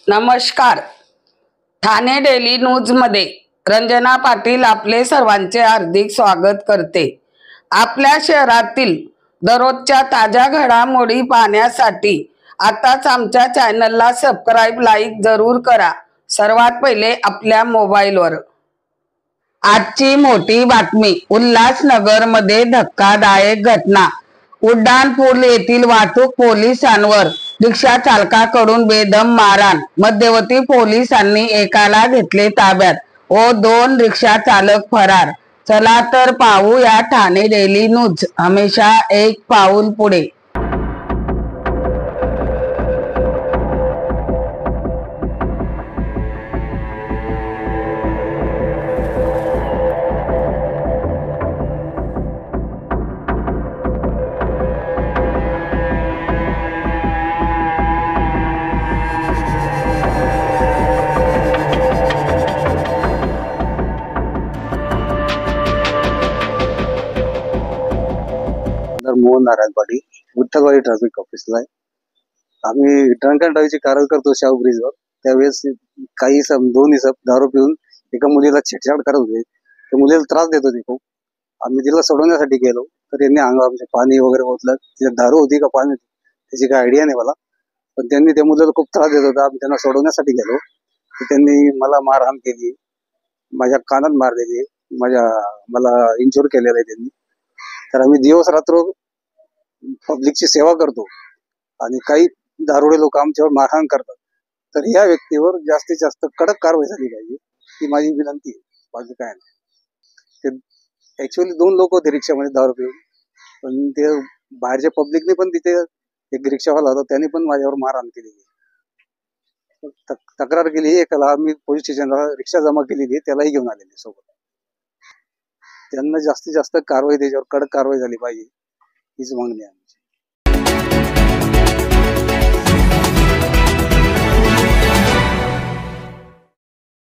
नमस्कार. Thane daily news मध्ये रंजना पाटील आपले सर्वांचे हार्दिक स्वागत करते. आपल्या शहरातील दररोजच्या ताज्या घडामोडी पाहण्यासाठी आताच आमच्या चॅनलला सबस्क्राइब लाईक जरूर करा. सर्वात पहिले आपल्या मोबाईलवर. आजची मोठी बातमी. उल्हासनगर मध्ये धक्कादायक घटना. उड्डाणपूल येथील वाहतूक पोलिसांवर रिक्षा चालकाकडून बेदम मारहाण. मध्यवर्ती पोलिसांनी एकाला घेतले ताब्यात व 2 रिक्षा चालक फरार. चला तर पाहूया ठाणे डेली न्यूज, हमेशा एक पाऊल पुढे. मोहन नारायण पाटील, विठ्ठलवाडी ट्रॅफिक ऑफिसला आहे. आम्ही ड्रंक अँड ड्राईव्हची कारवाई करतो शाहू ब्रिजवर. त्यावेळेस काही दोन दारू पिऊन एका मुलीला छेडछाड करत होते. त्या मुलीला त्रास देत होते खूप. आम्ही तिला सोडवण्यासाठी गेलो तर यांनी अंगावर पाणी वगैरे ओतलं. तिला दारू होती का पाणी होती त्याची काही आयडिया नाही मला, पण त्यांनी त्या मुलीला खूप त्रास देत होता. आम्ही त्यांना सोडवण्यासाठी गेलो तर त्यांनी मला मारहाण केली, माझ्या कानात मारलेली, मला इंज्युअर केलेलं आहे त्यांनी. तर आम्ही दिवस रात्र पब्लिकची सेवा करतो आणि काही दारुडे लोक आमच्यावर मारहाण करतात. तर या व्यक्तीवर जास्तीत जास्त कडक कारवाई झाली पाहिजे ही माझी विनंती आहे. बाकी काय नाही. ते ऍक्च्युअली 2 लोक होते रिक्षामध्ये दारू पिऊन, पण ते बाहेरच्या पब्लिकने पण तिथे एक रिक्षावाला होता त्याने पण माझ्यावर मारहाण केलेली. तक्रार केली एकाला, आम्ही पोलीस स्टेशनला रिक्षा जमा केलेली, त्यालाही घेऊन आलेले सोबत. त्यांना जास्तीत जास्त कारवाई, त्याच्यावर कडक कारवाई झाली पाहिजे हीच मागणी आहे.